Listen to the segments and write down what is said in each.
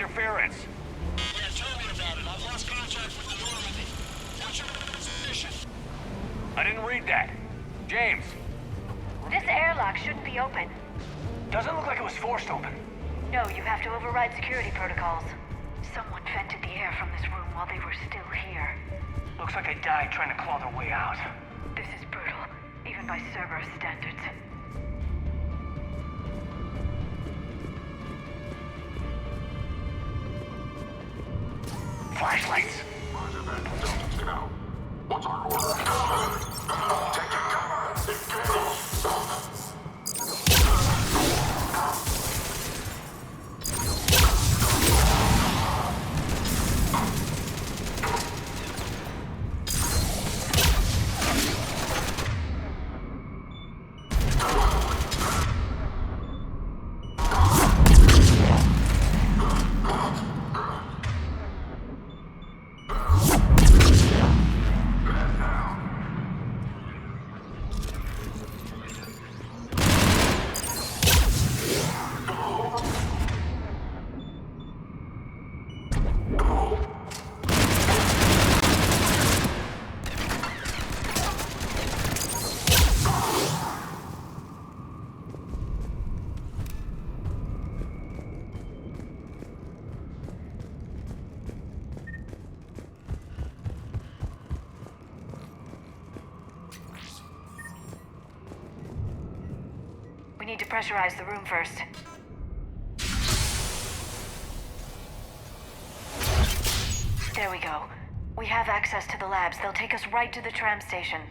interference. Yeah, tell me about it. I've lost contact with the Normandy. What's your position? I didn't read that. James. This airlock shouldn't be open. Doesn't look like it was forced open. No, you have to override security protocols. Someone vented the air from this room while they were still here. Looks like they died trying to claw their way out. This is brutal, even by Cerberus standards. Flashlights. Roger that. Delta's get out. What's our order? Taking cover. Engage. We need to pressurize the room first. There we go. We have access to the labs. They'll take us right to the tram station.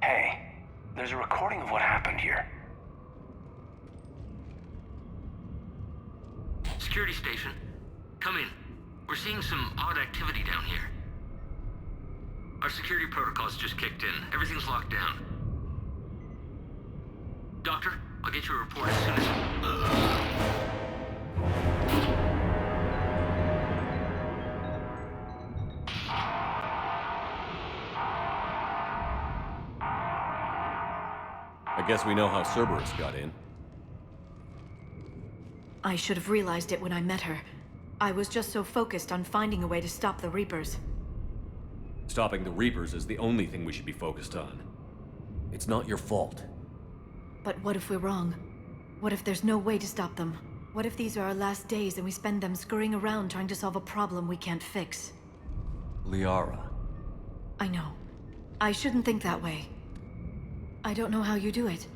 Hey, there's a recording of what happened here. Security station. Come in. We're seeing some odd activity down here. Our security protocols just kicked in. Everything's locked down. Doctor, I'll get you a report as soon as... I guess we know how Cerberus got in. I should have realized it when I met her. I was just so focused on finding a way to stop the Reapers. Stopping the Reapers is the only thing we should be focused on. It's not your fault. But what if we're wrong? What if there's no way to stop them? What if these are our last days and we spend them scurrying around trying to solve a problem we can't fix? Liara. I know. I shouldn't think that way. I don't know how you do it.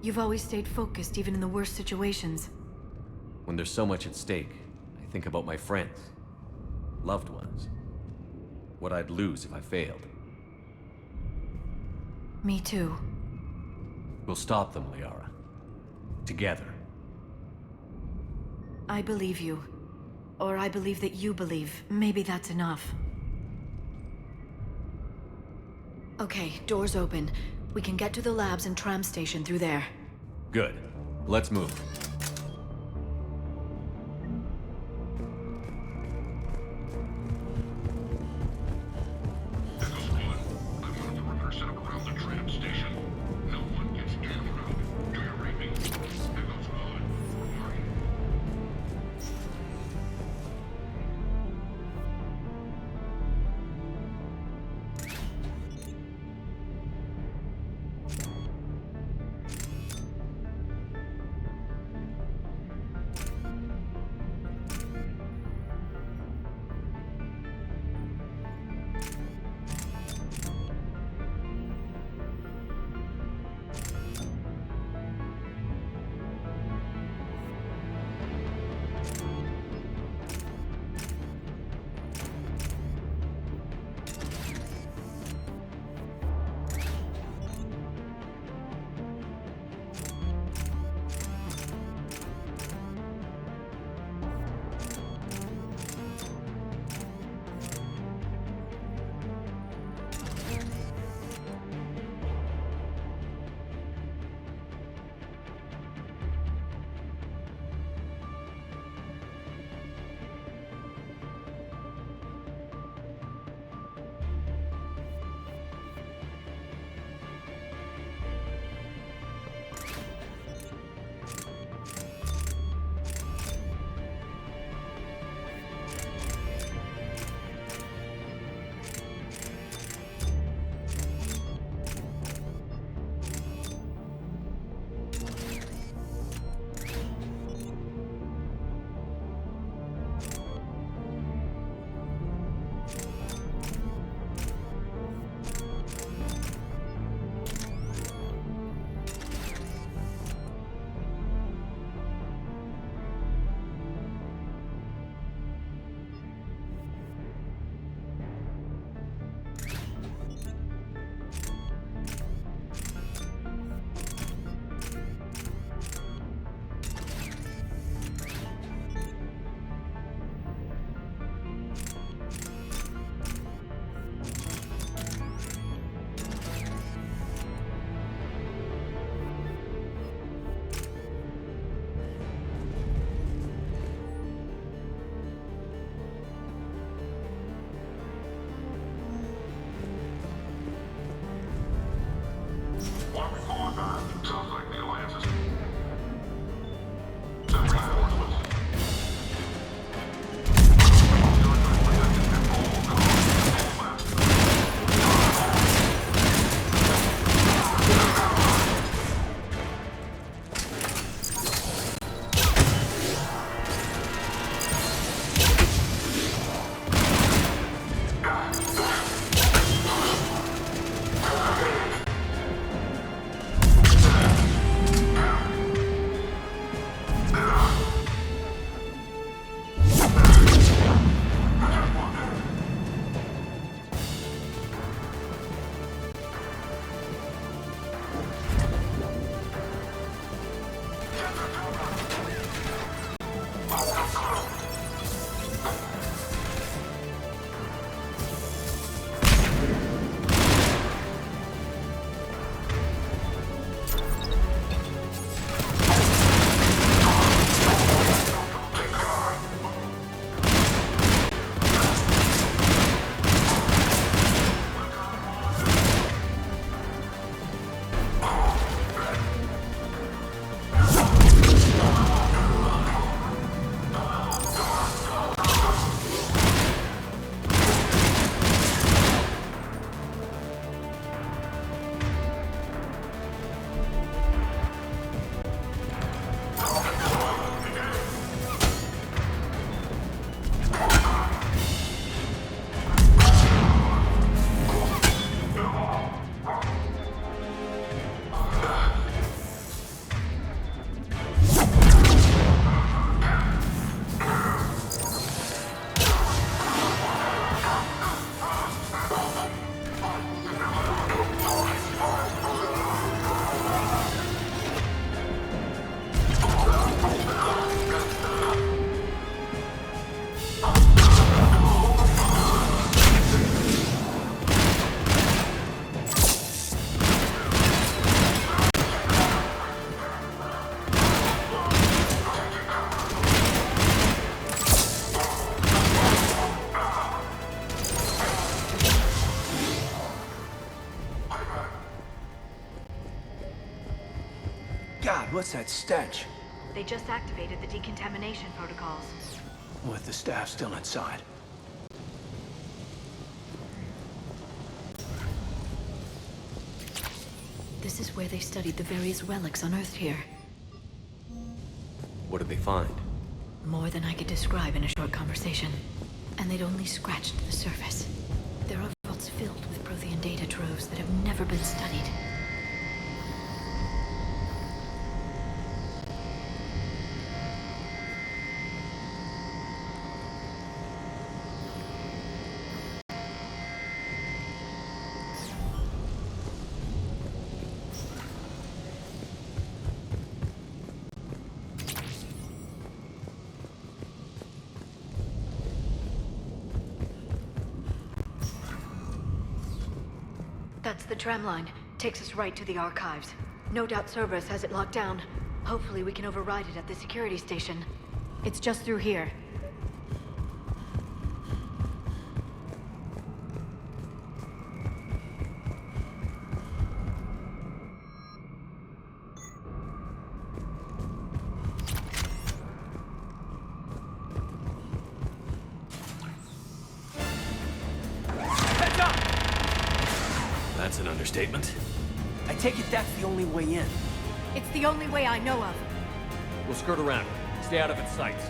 You've always stayed focused even in the worst situations. When there's so much at stake, I think about my friends, loved ones. What I'd lose if I failed. Me too. We'll stop them, Liara. Together. I believe you. Or I believe that you believe. Maybe that's enough. Okay, doors open. We can get to the labs and tram station through there. Good. Let's move. What's that stench? They just activated the decontamination protocols. With the staff still inside. This is where they studied the various relics unearthed here. What did they find? More than I could describe in a short conversation. And they'd only scratched the surface. There are vaults filled with Prothean data troves that have never been studied. That's the tram line. Takes us right to the archives. No doubt Cerberus has it locked down. Hopefully we can override it at the security station. It's just through here. That's an understatement. I take it that's the only way in. It's the only way I know of. We'll skirt around. Stay out of its sights.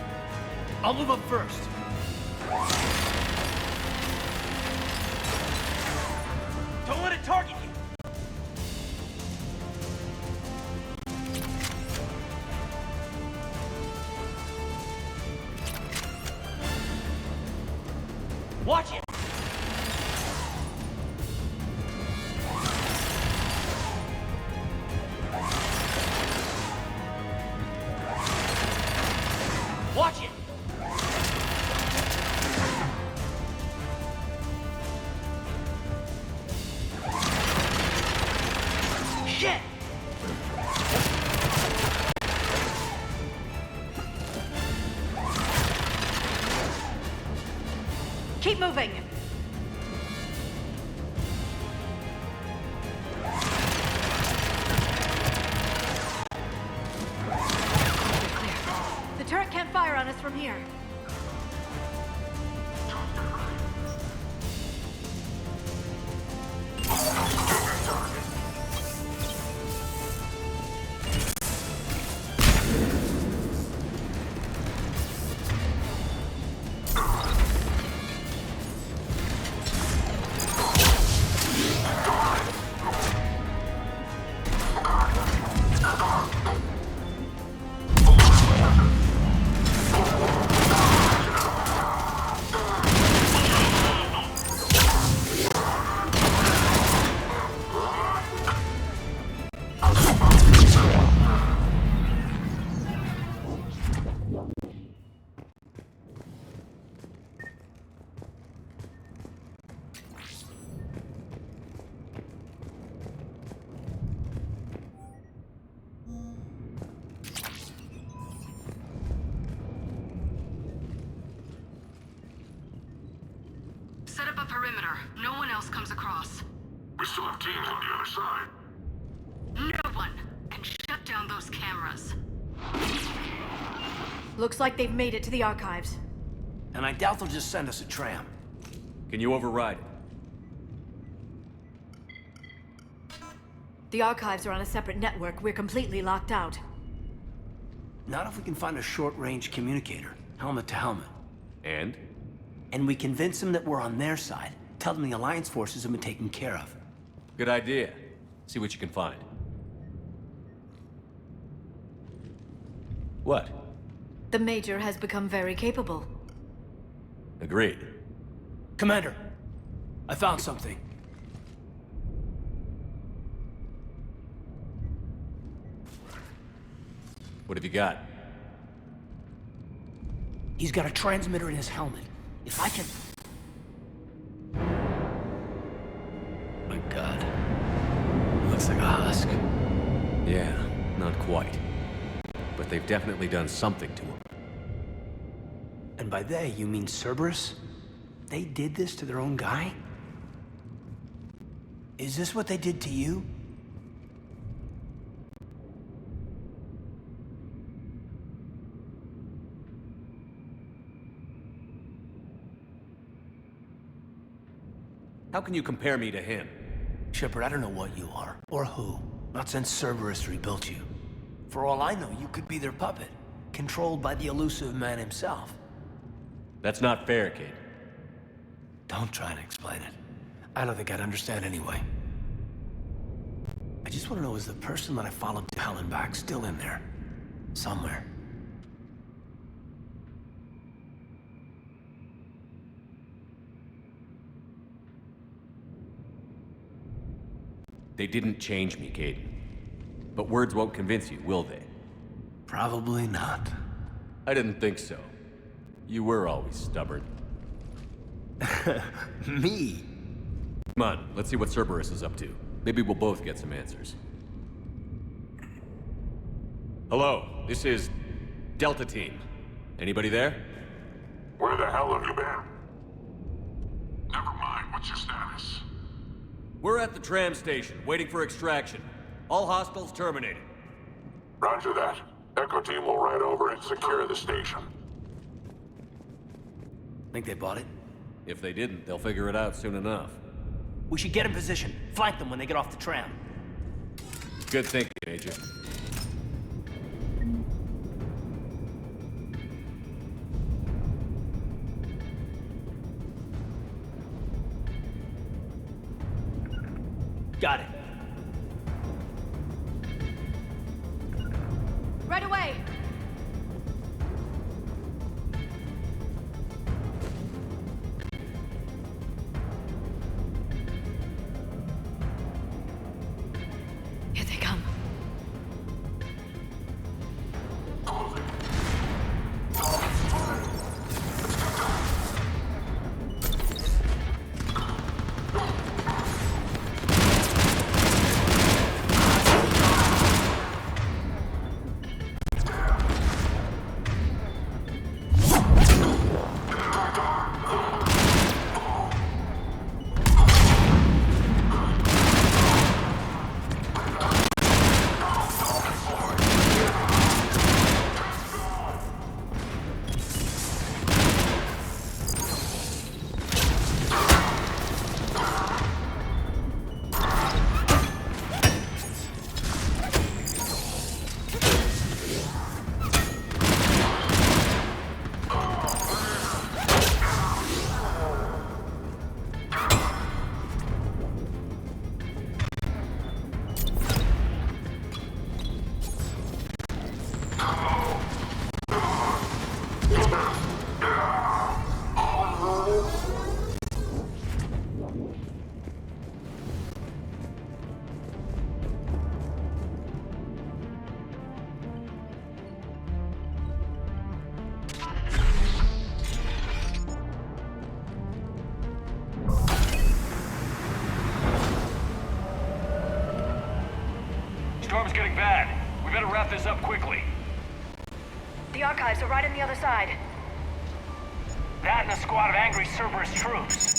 I'll move up first. Don't let it target you! Watch it! Watch it! Shit! Keep moving! The turret can't fire on us from here. Set up a perimeter. No one else comes across. We still have teams on the other side. No one! And shut down those cameras. Looks like they've made it to the archives. And I doubt they'll just send us a tram. Can you override it? The archives are on a separate network. We're completely locked out. Not if we can find a short-range communicator, helmet to helmet. And? And we convince them that we're on their side. Tell them the Alliance forces have been taken care of. Good idea. See what you can find. What? The Major has become very capable. Agreed. Commander, I found something. What have you got? He's got a transmitter in his helmet. If I can... My God. Looks like a husk. Yeah, not quite. But they've definitely done something to him. And by they, you mean Cerberus? They did this to their own guy? Is this what they did to you? How can you compare me to him? Shepard, I don't know what you are, or who. Not since Cerberus rebuilt you. For all I know, you could be their puppet, controlled by the elusive man himself. That's not fair, kid. Don't try to explain it. I don't think I'd understand anyway. I just want to know, is the person that I followed to hell and back still in there? Somewhere. They didn't change me, Caden. But words won't convince you, will they? Probably not. I didn't think so. You were always stubborn. Me? Come on, let's see what Cerberus is up to. Maybe we'll both get some answers. Hello, this is Delta Team. Anybody there? Where the hell have you been? Never mind, what's your status? We're at the tram station, waiting for extraction. All hostiles terminated. Roger that. Echo Team will ride over and secure the station. Think they bought it? If they didn't, they'll figure it out soon enough. We should get in position. Flank them when they get off the tram. Good thinking, Agent. Got it. Right away! Here they come. Storm's getting bad. We better wrap this up quickly. The archives are right on the other side. That and a squad of angry Cerberus troops.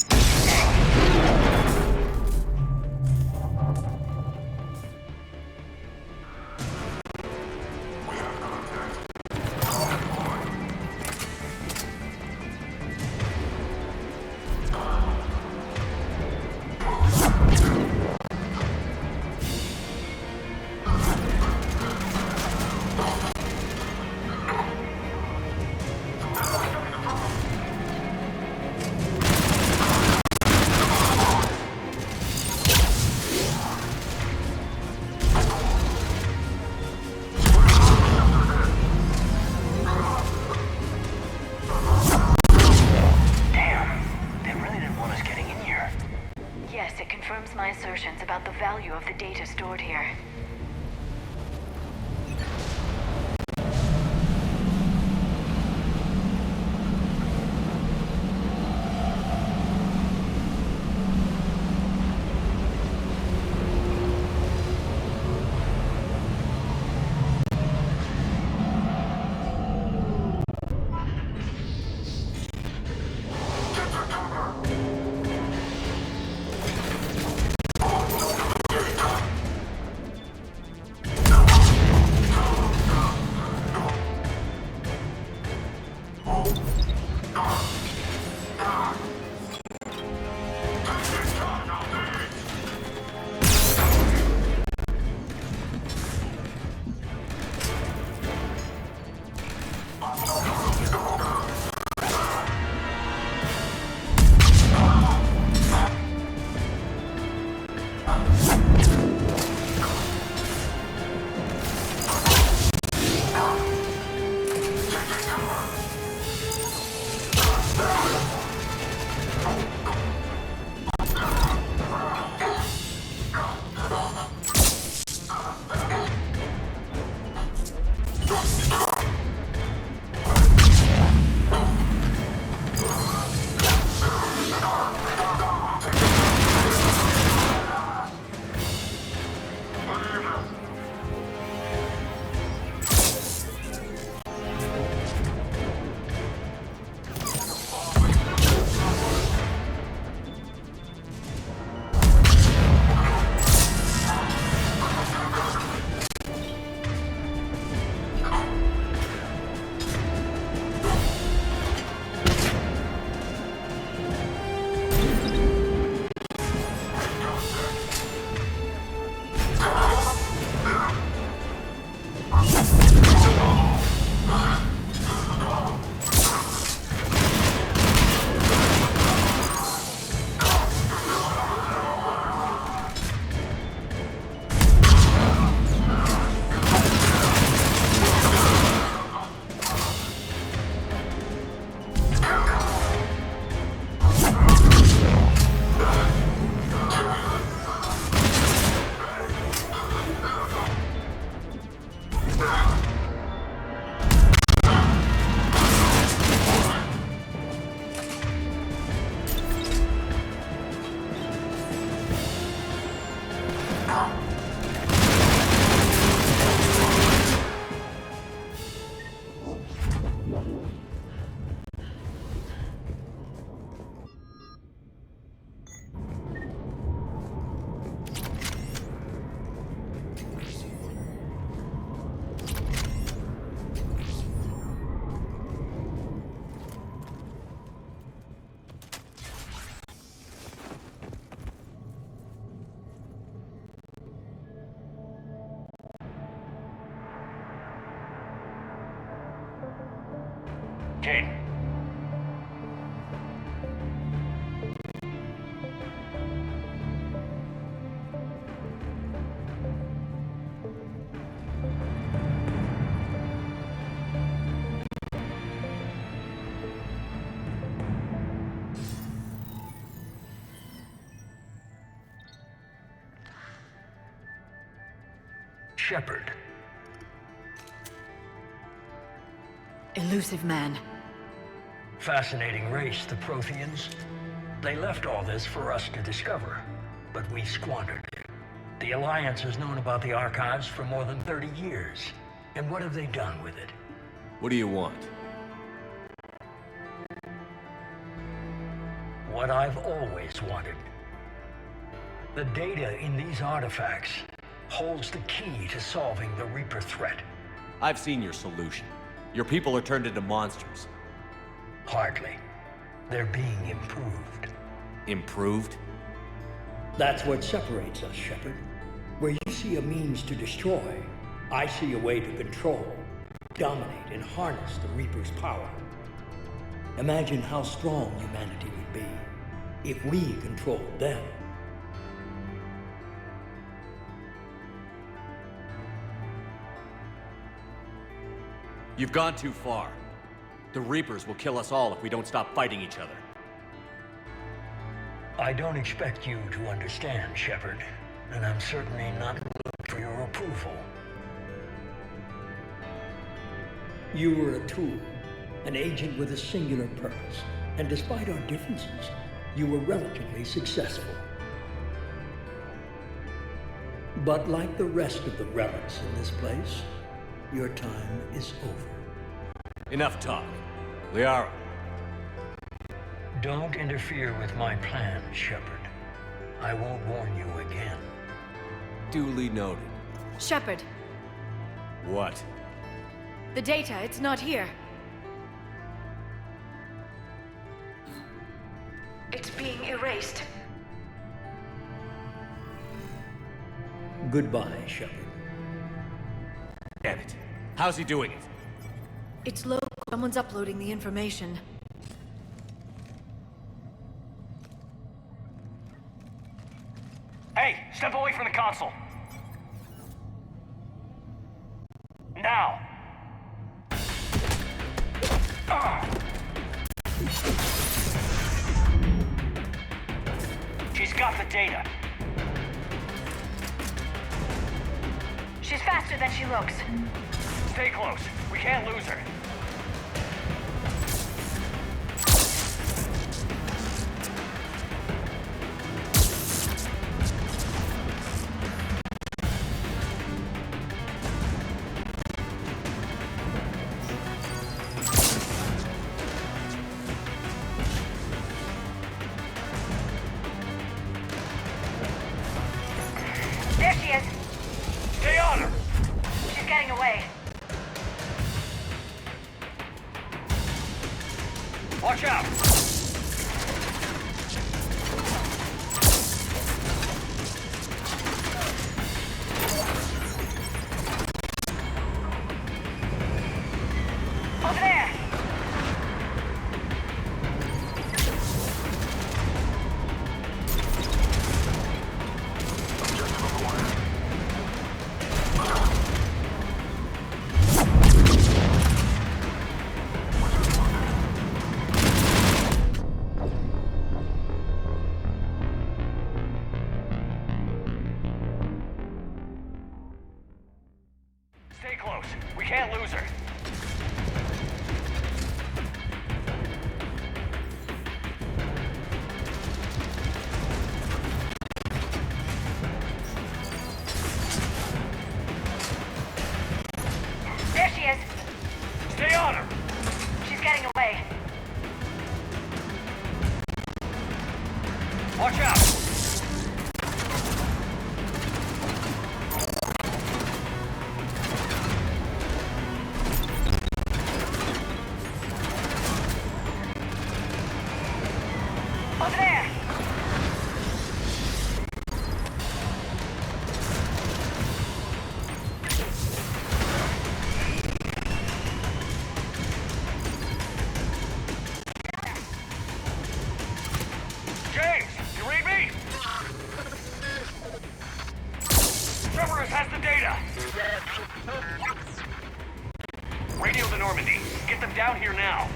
Yes, it confirms my assertions about the value of the data stored here. machine. Shepard. Elusive man. Fascinating race, the Protheans. They left all this for us to discover, but we squandered it. The Alliance has known about the archives for more than 30 years. And what have they done with it? What do you want? What I've always wanted. The data in these artifacts holds the key to solving the Reaper threat. I've seen your solution. Your people are turned into monsters. Hardly. They're being improved. Improved? That's what separates us, Shepard. Where you see a means to destroy, I see a way to control, dominate, and harness the Reaper's power. Imagine how strong humanity would be if we controlled them. You've gone too far. The Reapers will kill us all if we don't stop fighting each other. I don't expect you to understand, Shepard, and I'm certainly not looking for your approval. You were a tool, an agent with a singular purpose, and despite our differences, you were relatively successful. But like the rest of the relics in this place, your time is over. Enough talk. Liara. Don't interfere with my plan, Shepard. I won't warn you again. Duly noted. Shepard, What? the data, it's not here. It's being erased. Goodbye, Shepard. Damn it. How's he doing it? It's low. Someone's uploading the information. Hey, step away from the console. Now. She's got the data. She's faster than she looks. Stay close. We can't lose her. There she is. Stay on her. She's getting away. Watch out. Over there. Stay close. We can't lose her. There she is. Stay on her. She's getting away. Watch out. Over there. Normandy. Get them down here now.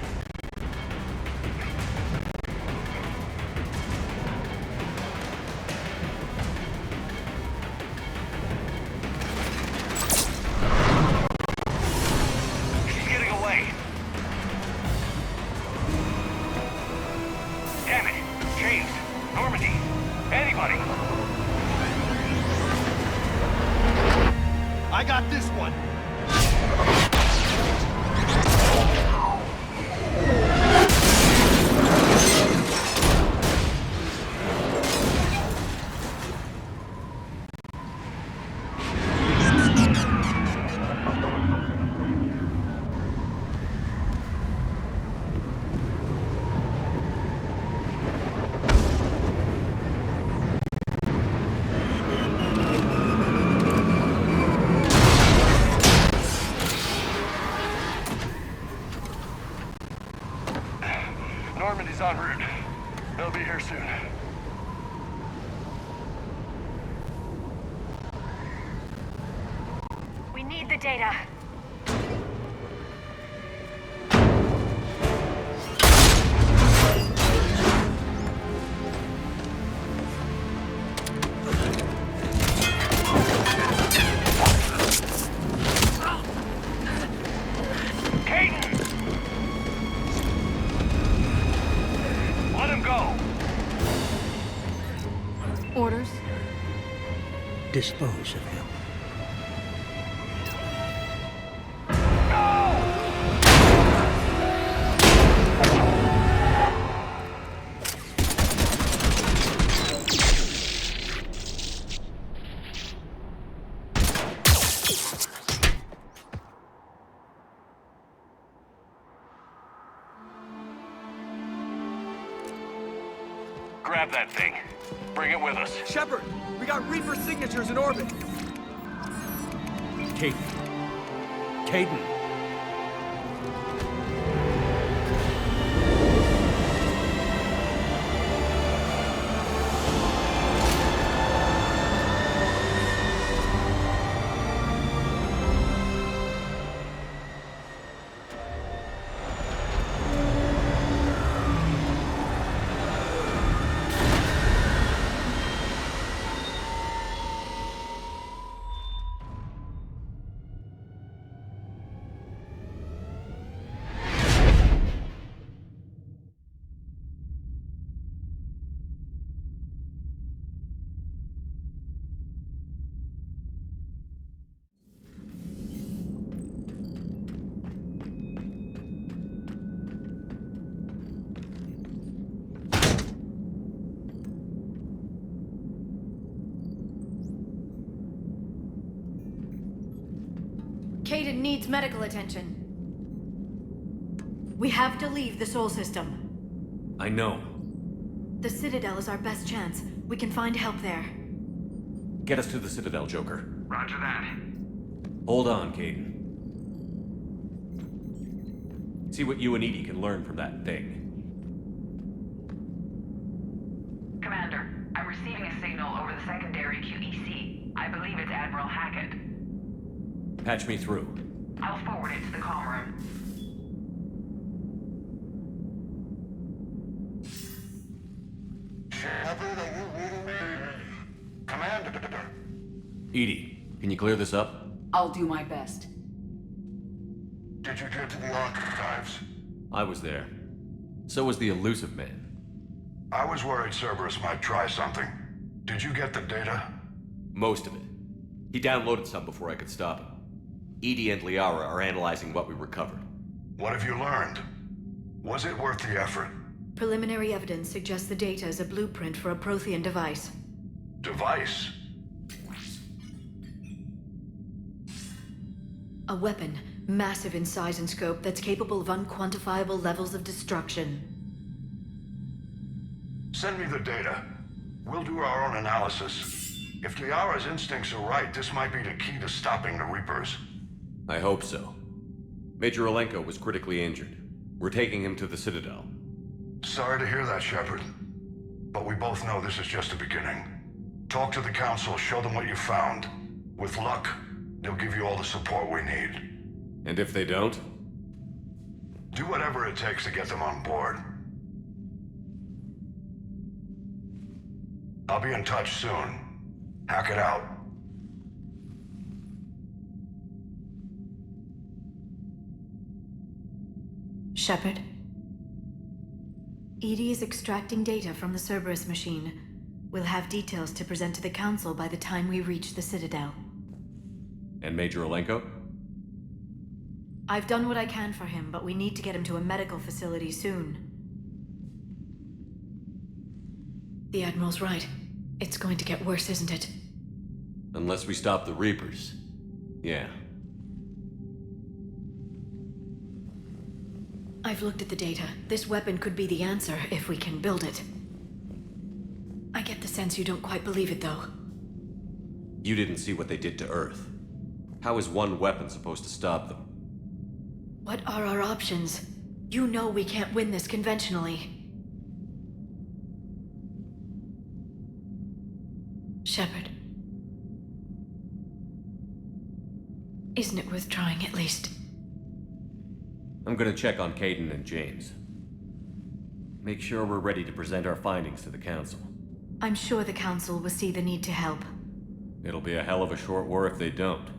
She's getting away. Damn it. James. Normandy. Anybody. I got this one. Normandy's en route. They'll be here soon. We need the data. Let him go! Orders? Dispose of him. Grab that thing. Bring it with us. Shepard, we got Reaper signatures in orbit. Caden. Caden. Caden needs medical attention. We have to leave the Sol system. I know. The Citadel is our best chance. We can find help there. Get us to the Citadel, Joker. Roger that. Hold on, Caden. See what you and Edie can learn from that thing. Commander, I'm receiving a signal over the secondary QEC. I believe it's Admiral Hackett. Patch me through. I'll forward it to the comm room. Shepard, are you reading me? Commander. Edie, can you clear this up? I'll do my best. Did you get to the archives? I was there. So was the elusive man. I was worried Cerberus might try something. Did you get the data? Most of it. He downloaded some before I could stop him. Edie and Liara are analyzing what we recovered. What have you learned? Was it worth the effort? Preliminary evidence suggests the data is a blueprint for a Prothean device. Device? A weapon, massive in size and scope, that's capable of unquantifiable levels of destruction. Send me the data. We'll do our own analysis. If Liara's instincts are right, this might be the key to stopping the Reapers. I hope so. Major Olenko was critically injured. We're taking him to the Citadel. Sorry to hear that, Shepard. But we both know this is just the beginning. Talk to the Council, show them what you found. With luck, they'll give you all the support we need. And if they don't? Do whatever it takes to get them on board. I'll be in touch soon. Hack it out. Shepard? EDI is extracting data from the Cerberus machine. We'll have details to present to the Council by the time we reach the Citadel. And Major Olenko? I've done what I can for him, but we need to get him to a medical facility soon. The Admiral's right. It's going to get worse, isn't it? Unless we stop the Reapers. Yeah. I've looked at the data. This weapon could be the answer if we can build it. I get the sense you don't quite believe it, though. You didn't see what they did to Earth. How is one weapon supposed to stop them? What are our options? You know we can't win this conventionally. Shepard. Isn't it worth trying at least? I'm gonna check on Caden and James. Make sure we're ready to present our findings to the Council. I'm sure the Council will see the need to help. It'll be a hell of a short war if they don't.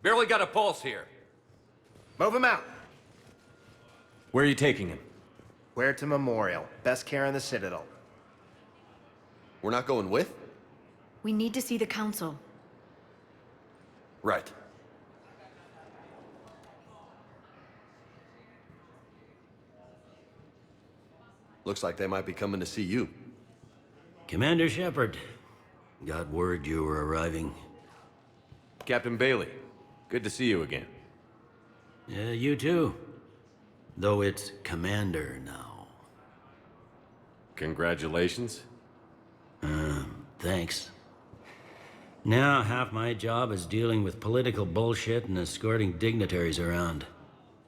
Barely got a pulse here. Move him out. Where are you taking him? Where to Memorial. Best care in the Citadel. We're not going with? We need to see the Council. Right. Looks like they might be coming to see you. Commander Shepard. Got word you were arriving. Captain Bailey, good to see you again. Yeah, you too. Though it's Commander now. Congratulations. Thanks. Now half my job is dealing with political bullshit and escorting dignitaries around.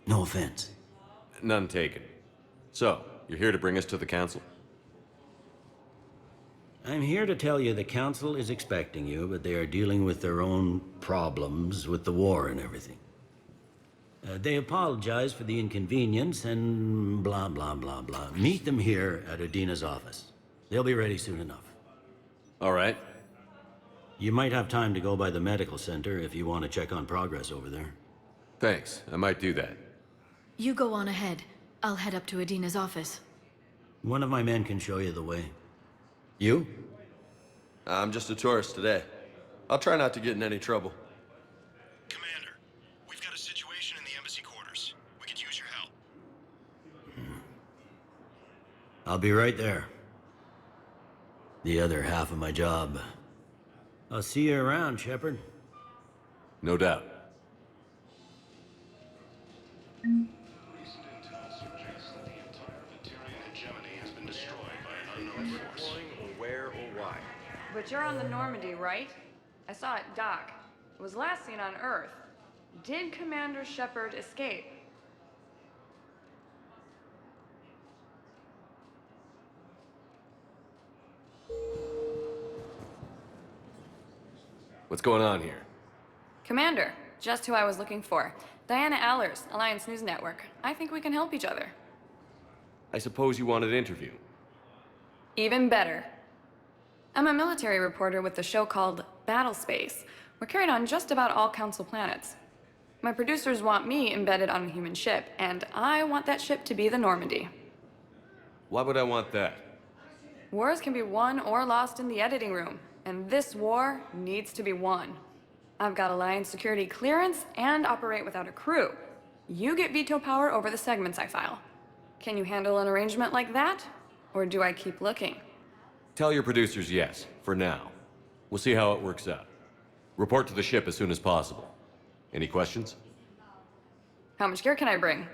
No offense. None taken. So, you're here to bring us to the Council? I'm here to tell you the Council is expecting you, but they are dealing with their own problems with the war and everything. They apologize for the inconvenience and blah, blah, blah, blah. Meet them here at Adina's office. They'll be ready soon enough. All right. You might have time to go by the medical center if you want to check on progress over there. Thanks, I might do that. You go on ahead. I'll head up to Adina's office. One of my men can show you the way. You? I'm just a tourist today. I'll try not to get in any trouble. Commander, we've got a situation in the embassy quarters. We could use your help. I'll be right there. The other half of my job. I'll see you around, Shepard. No doubt. Recent intel suggests that the entire Veterian hegemony has been destroyed by an unknown force. Where or why? But you're on the Normandy, right? I saw it dock. It was last seen on Earth. Did Commander Shepard escape? What's going on here? Commander, just who I was looking for. Diana Allers, Alliance News Network. I think we can help each other. I suppose you want an interview? Even better. I'm a military reporter with the show called Battle Space. We're carried on just about all Council planets. My producers want me embedded on a human ship, and I want that ship to be the Normandy. Why would I want that? Wars can be won or lost in the editing room, and this war needs to be won. I've got Alliance security clearance and operate without a crew. You get veto power over the segments I file. Can you handle an arrangement like that? Or do I keep looking? Tell your producers yes, for now. We'll see how it works out. Report to the ship as soon as possible. Any questions? How much gear can I bring?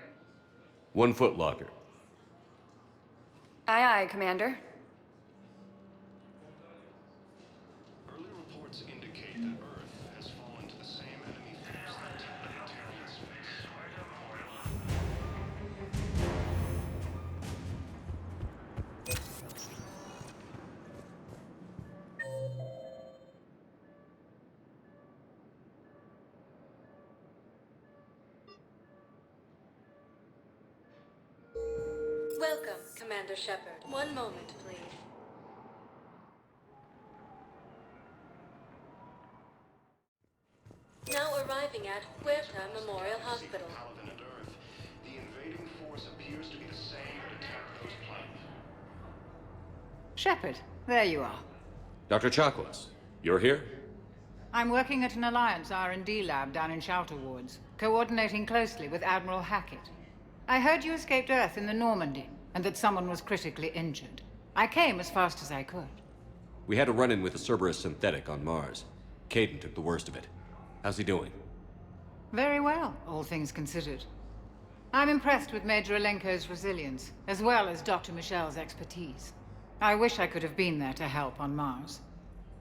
1 foot locker. Aye, aye, Commander. Early reports indicate that Earth has fallen to the same enemy force that attacked Vegetarian space. Welcome, Commander Shepard. One moment, please. Now arriving at Huerta Memorial Hospital. Paladin and Earth, the invading force appears to be the same that attacked those planets. Shepard, there you are. Dr. Chakwas, you're here? I'm working at an Alliance R&D lab down in Shelter Wards, coordinating closely with Admiral Hackett. I heard you escaped Earth in the Normandy, and that someone was critically injured. I came as fast as I could. We had a run-in with a Cerberus synthetic on Mars. Caden took the worst of it. How's he doing? Very well, all things considered. I'm impressed with Major Alenko's resilience, as well as Dr. Michel's expertise. I wish I could have been there to help on Mars.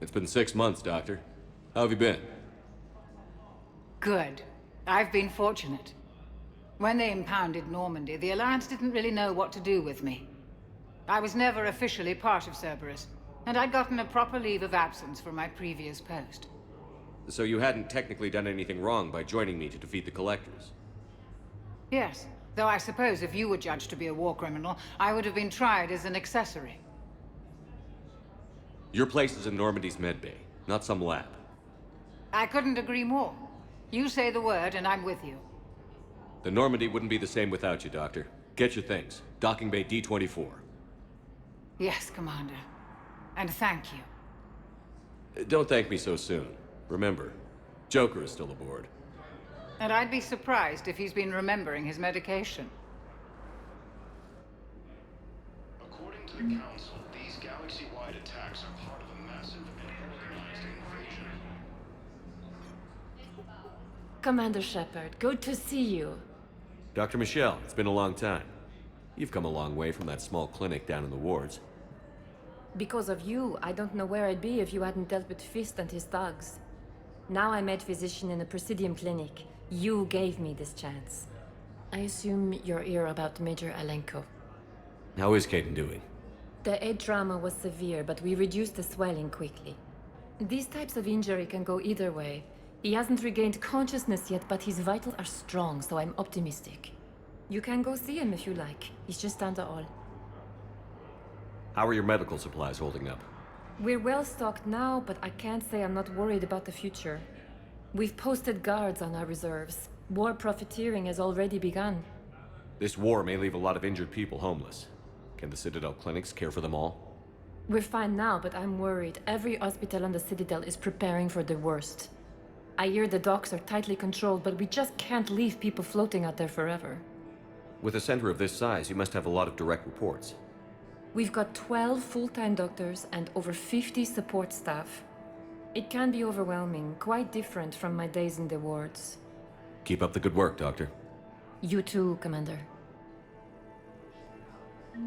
It's been 6 months, Doctor. How have you been? Good. I've been fortunate. When they impounded Normandy, the Alliance didn't really know what to do with me. I was never officially part of Cerberus, and I'd gotten a proper leave of absence from my previous post. So you hadn't technically done anything wrong by joining me to defeat the Collectors? Yes, though I suppose if you were judged to be a war criminal, I would have been tried as an accessory. Your place is in Normandy's medbay, not some lab. I couldn't agree more. You say the word, and I'm with you. The Normandy wouldn't be the same without you, Doctor. Get your things. Docking Bay D-24. Yes, Commander. And thank you. Don't thank me so soon. Remember, Joker is still aboard. And I'd be surprised if he's been remembering his medication. According to the Council, these galaxy-wide attacks are part of a massive and organized invasion. Commander Shepard, good to see you. Dr. Michelle, it's been a long time. You've come a long way from that small clinic down in the wards. Because of you, I don't know where I'd be if you hadn't dealt with Fist and his thugs. Now I'm head physician in a Presidium clinic. You gave me this chance. I assume you're here about Major Alenko. How is Caden doing? The head trauma was severe, but we reduced the swelling quickly. These types of injury can go either way. He hasn't regained consciousness yet, but his vitals are strong, so I'm optimistic. You can go see him if you like. He's just down the hall. How are your medical supplies holding up? We're well stocked now, but I can't say I'm not worried about the future. We've posted guards on our reserves. War profiteering has already begun. This war may leave a lot of injured people homeless. Can the Citadel clinics care for them all? We're fine now, but I'm worried. Every hospital on the Citadel is preparing for the worst. I hear the docks are tightly controlled, but we just can't leave people floating out there forever. With a center of this size, you must have a lot of direct reports. We've got 12 full-time doctors and over 50 support staff. It can be overwhelming, quite different from my days in the wards. Keep up the good work, Doctor. You too, Commander. The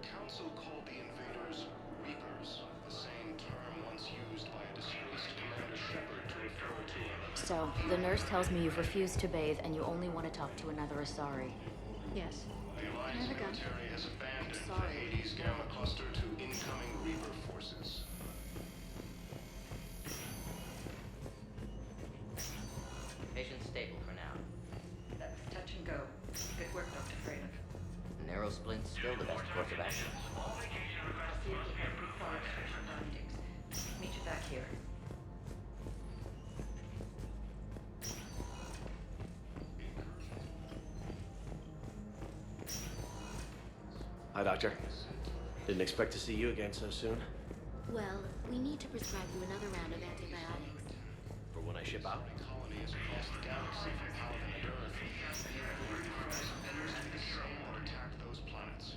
Council called the invaders Reapers, the same term once used by a disgraced Commander Shepard to refer to a... So, the nurse tells me you've refused to bathe and you only want to talk to another Asari. Yes. The Alliance military has abandoned the Hades Gamma Cluster to incoming Reaper forces. Patient stable for now. That's touch and go. Good work, Dr. Freeland. Narrow splint's still the best course of action. See if we have good quality special findings. Meet you back here. Doctor. Didn't expect to see you again so soon. Well, we need to prescribe you another round of antibiotics. For when I ship out? Colonies across the galaxy from Paladin and Earth. Will attack those planets.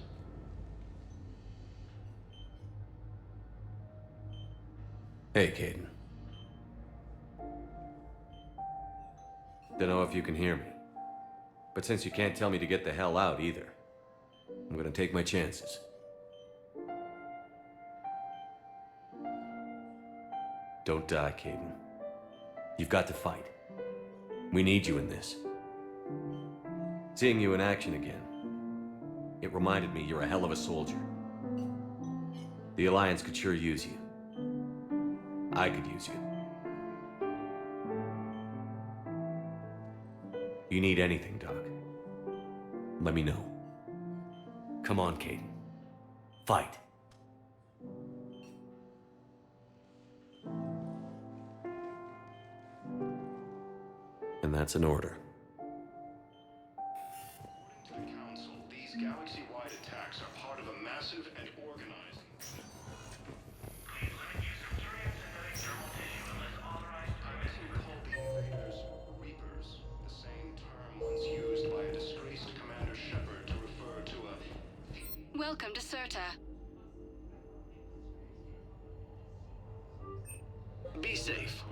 Hey, Caden. Dunno if you can hear me. But since you can't tell me to get the hell out either, I'm gonna take my chances. Don't die, Caden. You've got to fight. We need you in this. Seeing you in action again, it reminded me you're a hell of a soldier. The Alliance could sure use you. I could use you. You need anything, Doc, let me know. Come on, Caden. Fight. And that's an order. According to the Council, these galaxy-wide attacks are part of a massive and organized... called the invaders Reapers, the same term once used by a disgraced Commander Shepard to refer to a... Welcome to Serta. Be safe.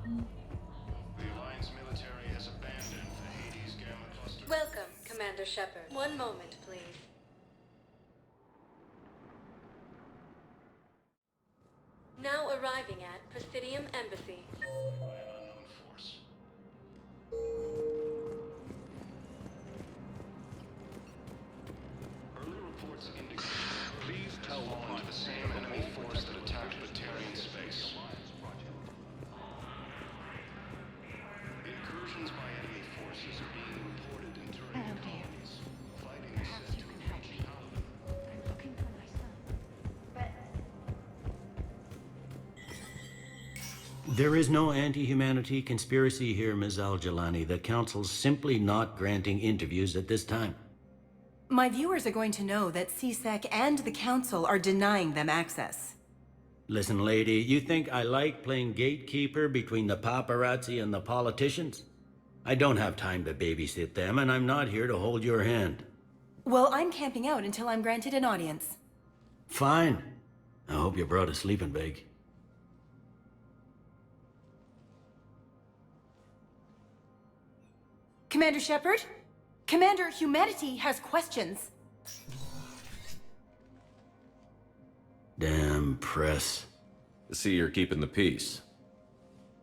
The Alliance military has abandoned the Hades Gamma Cluster... Welcome, Commander Shepard. One moment, please. Now arriving at Presidium Embassy. by an unknown force. Early reports indicate please tell on to the same enemy force that attacked Batarian space. Incursions by enemy forces are being reported in Turian colonies. Fighting is said to have reached Paladin. I'm looking for my son. But There is no anti-humanity conspiracy here, Ms. Al-Jalani. The Council's simply not granting interviews at this time. My viewers are going to know that CSEC and the Council are denying them access. Listen, lady, you think I like playing gatekeeper between the paparazzi and the politicians? I don't have time to babysit them, and I'm not here to hold your hand. Well, I'm camping out until I'm granted an audience. Fine. I hope you brought a sleeping bag. Commander Shepard? Commander, humanity has questions. Damn press. See, you're keeping the peace.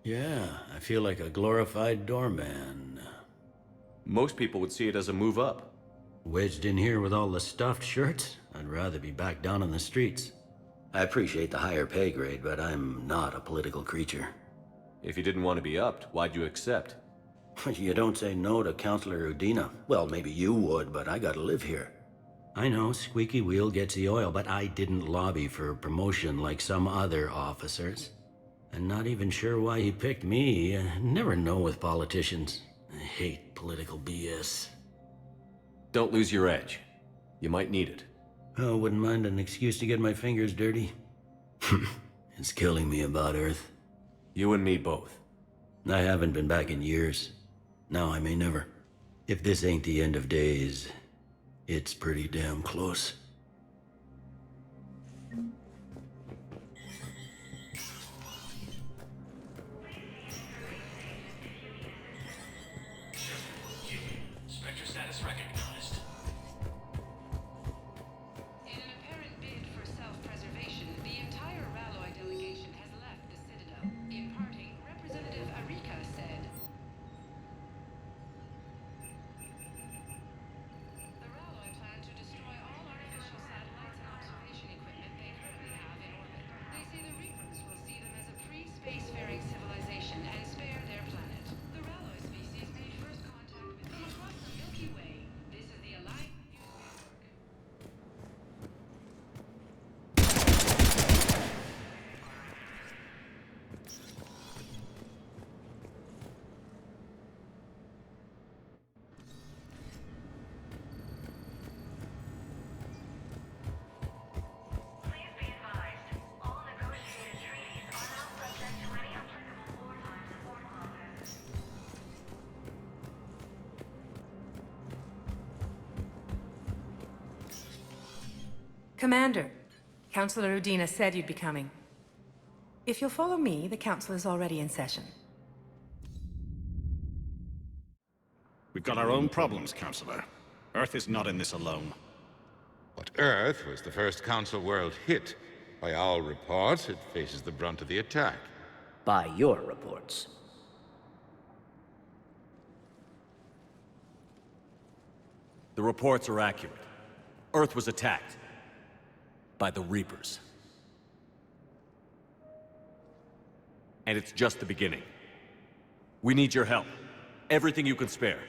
Yeah, I feel like a glorified doorman. Most people would see it as a move up. Wedged in here with all the stuffed shirts? I'd rather be back down on the streets. I appreciate the higher pay grade, but I'm not a political creature. If you didn't want to be upped, why'd you accept? You don't say no to Counselor Udina. Well, maybe you would, but I gotta live here. I know, squeaky wheel gets the oil, but I didn't lobby for promotion like some other officers. I'm not even sure why he picked me. I never know with politicians. I hate political BS. Don't lose your edge. You might need it. Oh, wouldn't mind an excuse to get my fingers dirty. It's killing me about Earth. You and me both. I haven't been back in years. Now I may never. If this ain't the end of days, it's pretty damn close. Spectre status recognized. In an apparent bid for self-preservation, the entire Ralloy delegation has left the Citadel. In parting, Representative Arika said, the Ralloy plan to destroy all artificial satellites and observation equipment they currently Commander, Councilor Udina said you'd be coming. If you'll follow me, the council is already in session. We've got our own problems, Counselor. Earth is not in this alone. But Earth was the first Council world hit. By all reports, it faces the brunt of the attack. By your reports. The reports are accurate. Earth was attacked. By the Reapers. And it's just the beginning. We need your help. Everything you can spare.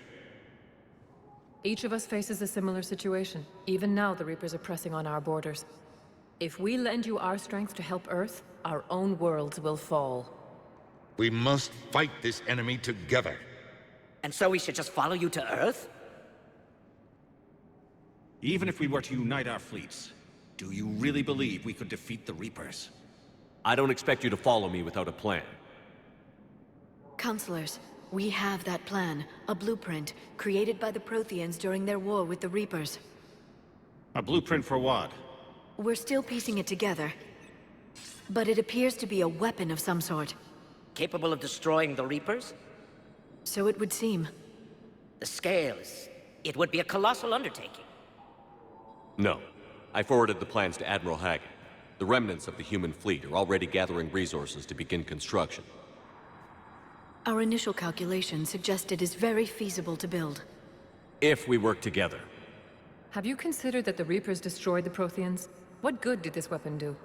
Each of us faces a similar situation. Even now, the Reapers are pressing on our borders. If we lend you our strength to help Earth, our own worlds will fall. We must fight this enemy together. And so we should just follow you to Earth? Even if we were to unite our fleets, do you really believe we could defeat the Reapers? I don't expect you to follow me without a plan. Counselors, we have that plan. A blueprint, created by the Protheans during their war with the Reapers. A blueprint for what? We're still piecing it together. But it appears to be a weapon of some sort. Capable of destroying the Reapers? So it would seem. The scale is... it would be a colossal undertaking. No. I forwarded the plans to Admiral Hackett. The remnants of the human fleet are already gathering resources to begin construction. Our initial calculations suggest it is very feasible to build. If we work together. Have you considered that the Reapers destroyed the Protheans? What good did this weapon do?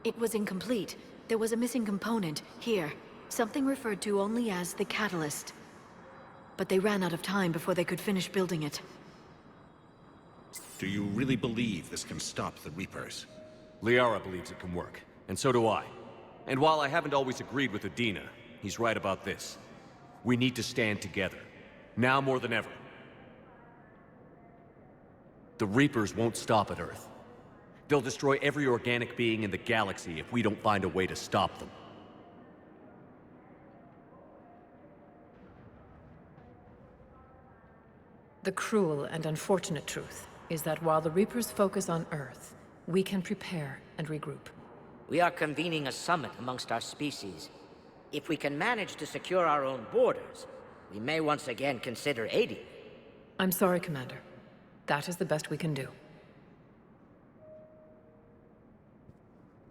It was incomplete. There was a missing component, here. Something referred to only as the catalyst. But they ran out of time before they could finish building it. Do you really believe this can stop the Reapers? Liara believes it can work, and so do I. And while I haven't always agreed with Udina, he's right about this. We need to stand together. Now more than ever. The Reapers won't stop at Earth. They'll destroy every organic being in the galaxy if we don't find a way to stop them. The cruel and unfortunate truth is that while the Reapers focus on Earth, we can prepare and regroup. We are convening a summit amongst our species. If we can manage to secure our own borders, we may once again consider aiding. I'm sorry, Commander. That is the best we can do.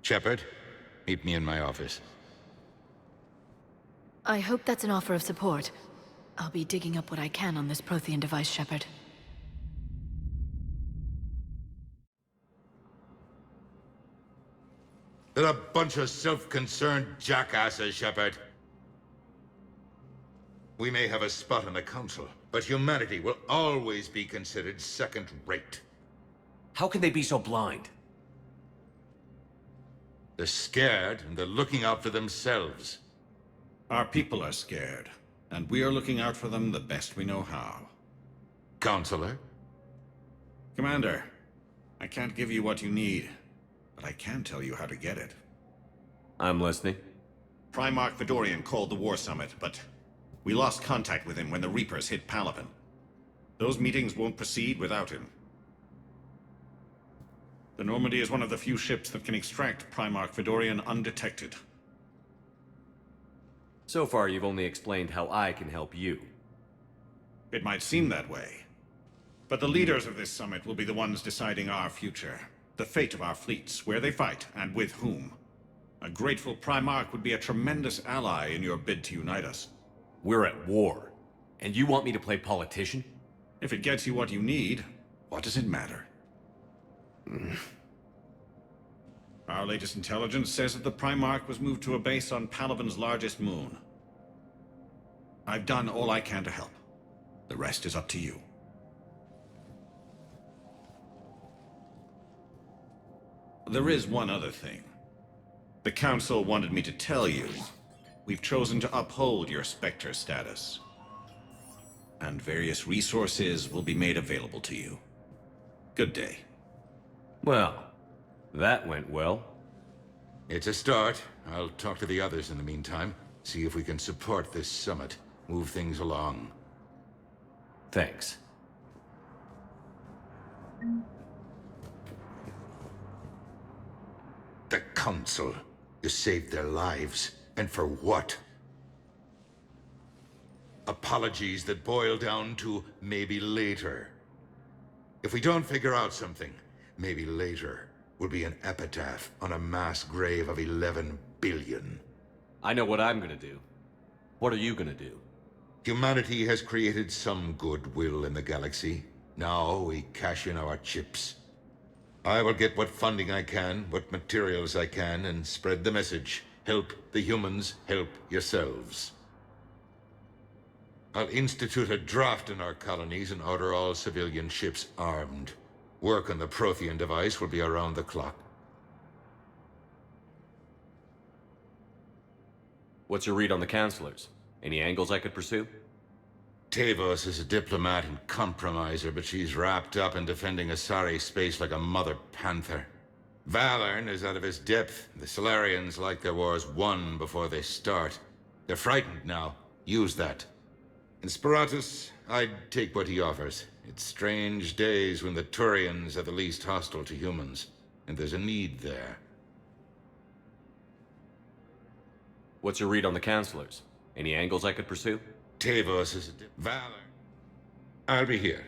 Shepard, meet me in my office. I hope that's an offer of support. I'll be digging up what I can on this Prothean device, Shepard. They're a bunch of self-concerned jackasses, Shepard. We may have a spot in the Council, but humanity will always be considered second-rate. How can they be so blind? They're scared, and they're looking out for themselves. Our people are scared, and we are looking out for them the best we know how. Counselor? Commander, I can't give you what you need, but I can tell you how to get it. I'm listening. Primarch Fedorian called the War Summit, but we lost contact with him when the Reapers hit Palaven. Those meetings won't proceed without him. The Normandy is one of the few ships that can extract Primarch Fedorian undetected. So far, you've only explained how I can help you. It might seem that way. But the leaders of this summit will be the ones deciding our future. The fate of our fleets, where they fight, and with whom. A grateful Primarch would be a tremendous ally in your bid to unite us. We're at war. And you want me to play politician? If it gets you what you need, what does it matter? Our latest intelligence says that the Primarch was moved to a base on Palaven's largest moon. I've done all I can to help. The rest is up to you. There is one other thing. The Council wanted me to tell you. We've chosen to uphold your Spectre status. And various resources will be made available to you. Good day. Well, that went well. It's a start. I'll talk to the others in the meantime. See if we can support this summit. Move things along. Thanks. Council. You saved their lives. And for what? Apologies that boil down to maybe later. If we don't figure out something, maybe later will be an epitaph on a mass grave of 11 billion. I know what I'm gonna do. What are you gonna do? Humanity has created some goodwill in the galaxy. Now we cash in our chips. I will get what funding I can, what materials I can, and spread the message. Help the humans, help yourselves. I'll institute a draft in our colonies and order all civilian ships armed. Work on the Prothean device will be around the clock. What's your read on the counselors? Any angles I could pursue? Tavos is a diplomat and compromiser, but she's wrapped up in defending Asari space like a mother panther. Valorn is out of his depth. The Solarians like their wars won before they start. They're frightened now. Use that. In Sparatus, I'd take what he offers. It's strange days when the Turians are the least hostile to humans, and there's a need there. What's your read on the counselors? Any angles I could pursue? Tavos is a Valor. I'll be here.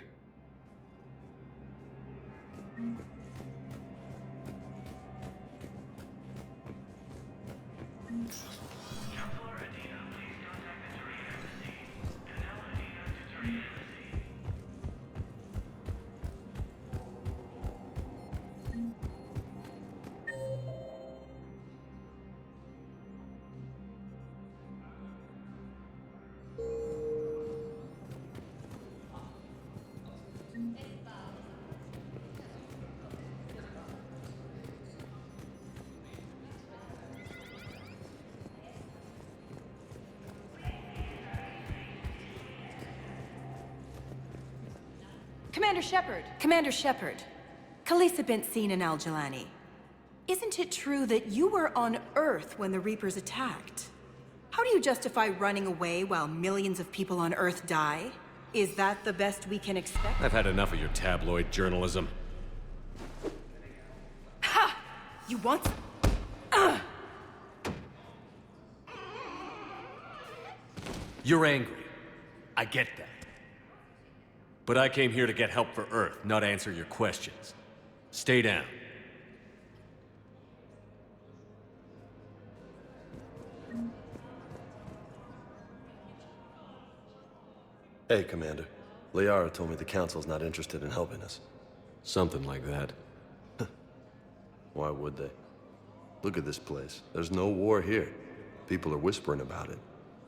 Commander Shepard! Commander Shepard. Khalisah bint Sin and Al-Jalani. Isn't it true that you were on Earth when the Reapers attacked? How do you justify running away while millions of people on Earth die? Is that the best we can expect? I've had enough of your tabloid journalism. Ha! You want You're angry. I get that. But I came here to get help for Earth, not answer your questions. Stay down. Hey, Commander. Liara told me the Council's not interested in helping us. Something like that. Why would they? Look at this place. There's no war here. People are whispering about it.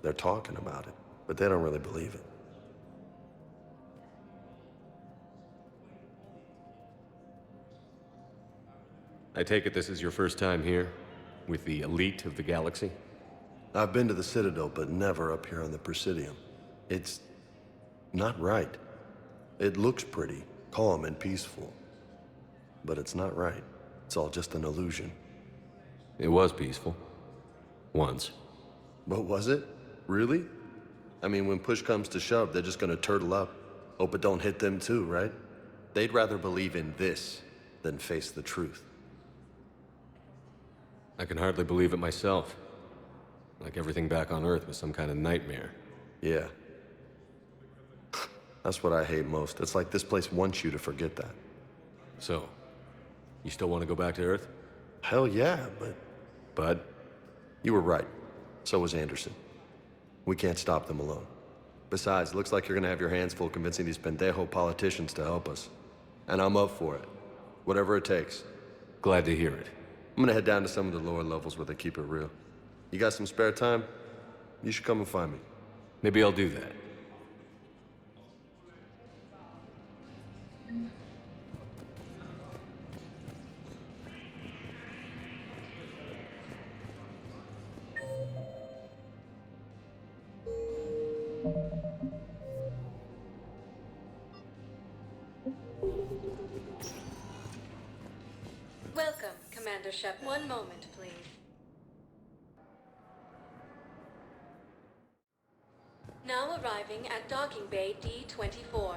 They're talking about it, but they don't really believe it. I take it this is your first time here? With the elite of the galaxy? I've been to the Citadel, but never up here on the Presidium. It's not right. It looks pretty, calm and peaceful. But it's not right. It's all just an illusion. It was peaceful. Once. But was it? Really? I mean, when push comes to shove, they're just gonna turtle up. Hope it don't hit them too, right? They'd rather believe in this than face the truth. I can hardly believe it myself. Like everything back on Earth was some kind of nightmare. Yeah. That's what I hate most. It's like this place wants you to forget that. So, you still want to go back to Earth? Hell yeah, but... Bud? You were right. So was Anderson. We can't stop them alone. Besides, it looks like you're gonna have your hands full convincing these pendejo politicians to help us. And I'm up for it. Whatever it takes. Glad to hear it. I'm gonna head down to some of the lower levels where they keep it real. You got some spare time? You should come and find me. Maybe I'll do that. Welcome, Commander Shep. One moment, please. Now arriving at docking bay D-24.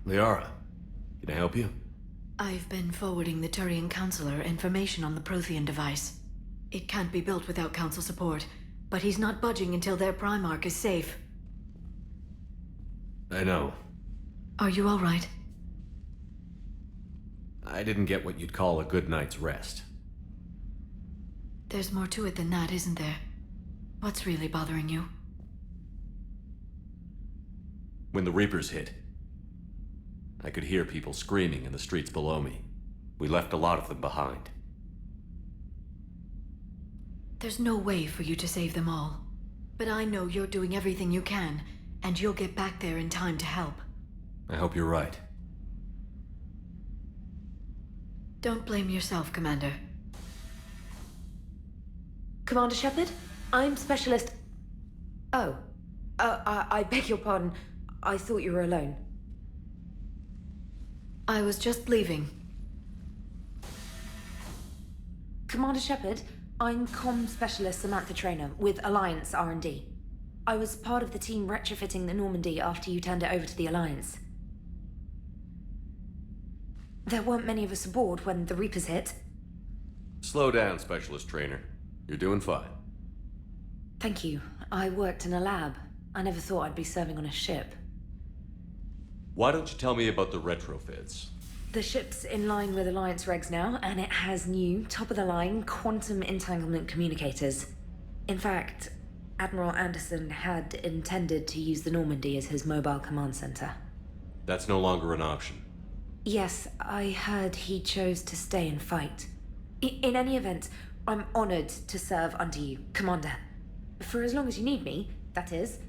Liara, can I help you? I've been forwarding the Turian Counselor information on the Prothean device. It can't be built without Council support, but he's not budging until their Primarch is safe. I know. Are you all right? I didn't get what you'd call a good night's rest. There's more to it than that, isn't there? What's really bothering you? When the Reapers hit, I could hear people screaming in the streets below me. We left a lot of them behind. There's no way for you to save them all. But I know you're doing everything you can, and you'll get back there in time to help. I hope you're right. Don't blame yourself, Commander. Commander Shepard? I'm Specialist... Oh. I beg your pardon. I thought you were alone. I was just leaving. Commander Shepard, I'm Comm Specialist Samantha Traynor with Alliance R&D. I was part of the team retrofitting the Normandy after you turned it over to the Alliance. There weren't many of us aboard when the Reapers hit. Slow down, Specialist Trainer. You're doing fine. Thank you. I worked in a lab. I never thought I'd be serving on a ship. Why don't you tell me about the retrofits? The ship's in line with Alliance regs now, and it has new, top-of-the-line, quantum entanglement communicators. In fact, Admiral Anderson had intended to use the Normandy as his mobile command center. That's no longer an option. Yes, I heard he chose to stay and fight. In any event, I'm honored to serve under you, Commander. For as long as you need me, that is.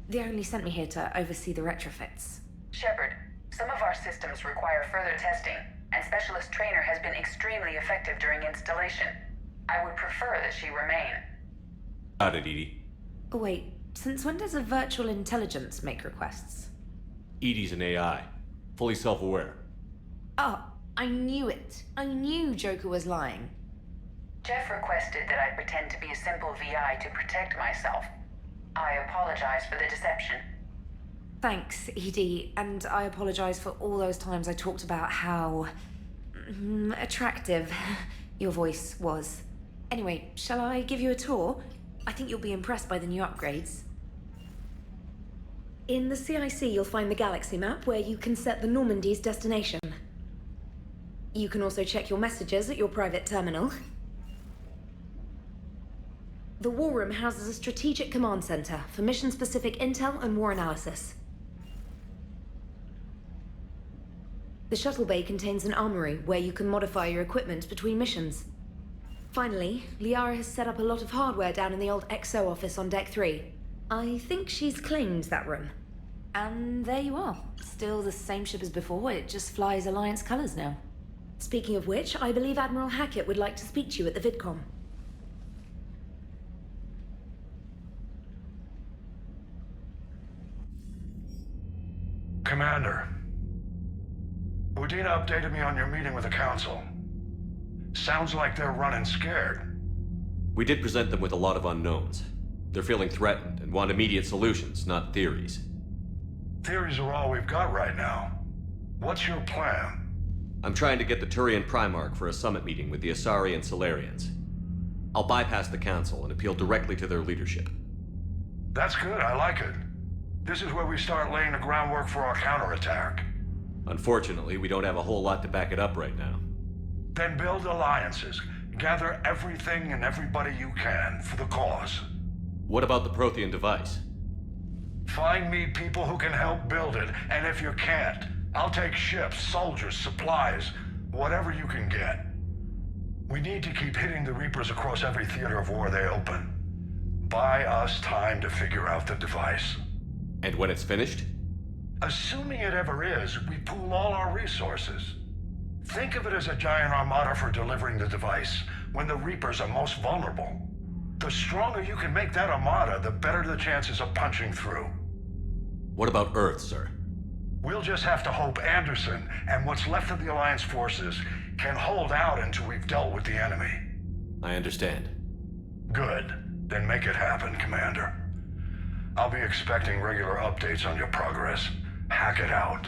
They only sent me here to oversee the retrofits. Shepard, some of our systems require further testing, and Specialist Trainer has been extremely effective during installation. I would prefer that she remain. Got it, Edie. Oh, wait, since when does a virtual intelligence make requests? Edie's an AI, fully self-aware. Oh, I knew it. I knew Joker was lying. Jeff requested that I pretend to be a simple VI to protect myself. I apologize for the deception. Thanks, Edie, and I apologize for all those times I talked about how... attractive your voice was. Anyway, shall I give you a tour? I think you'll be impressed by the new upgrades. In the CIC, you'll find the galaxy map where you can set the Normandy's destination. You can also check your messages at your private terminal. The War Room houses a strategic command center for mission-specific intel and war analysis. The shuttle bay contains an armory where you can modify your equipment between missions. Finally, Liara has set up a lot of hardware down in the old XO office on Deck 3. I think she's claimed that room. And there you are. Still the same ship as before, it just flies Alliance colors now. Speaking of which, I believe Admiral Hackett would like to speak to you at the VidCom. Commander, Udina updated me on your meeting with the Council. Sounds like they're running scared. We did present them with a lot of unknowns. They're feeling threatened and want immediate solutions, not theories. Theories are all we've got right now. What's your plan? I'm trying to get the Turian Primarch for a summit meeting with the Asari and Solarians. I'll bypass the Council and appeal directly to their leadership. That's good, I like it. This is where we start laying the groundwork for our counterattack. Unfortunately, we don't have a whole lot to back it up right now. Then build alliances. Gather everything and everybody you can for the cause. What about the Prothean device? Find me people who can help build it, and if you can't, I'll take ships, soldiers, supplies, whatever you can get. We need to keep hitting the Reapers across every theater of war they open. Buy us time to figure out the device. And when it's finished? Assuming it ever is, we pool all our resources. Think of it as a giant armada for delivering the device when the Reapers are most vulnerable. The stronger you can make that armada, the better the chances of punching through. What about Earth, sir? We'll just have to hope Anderson and what's left of the Alliance forces can hold out until we've dealt with the enemy. I understand. Good. Then make it happen, Commander. I'll be expecting regular updates on your progress. Hack it out.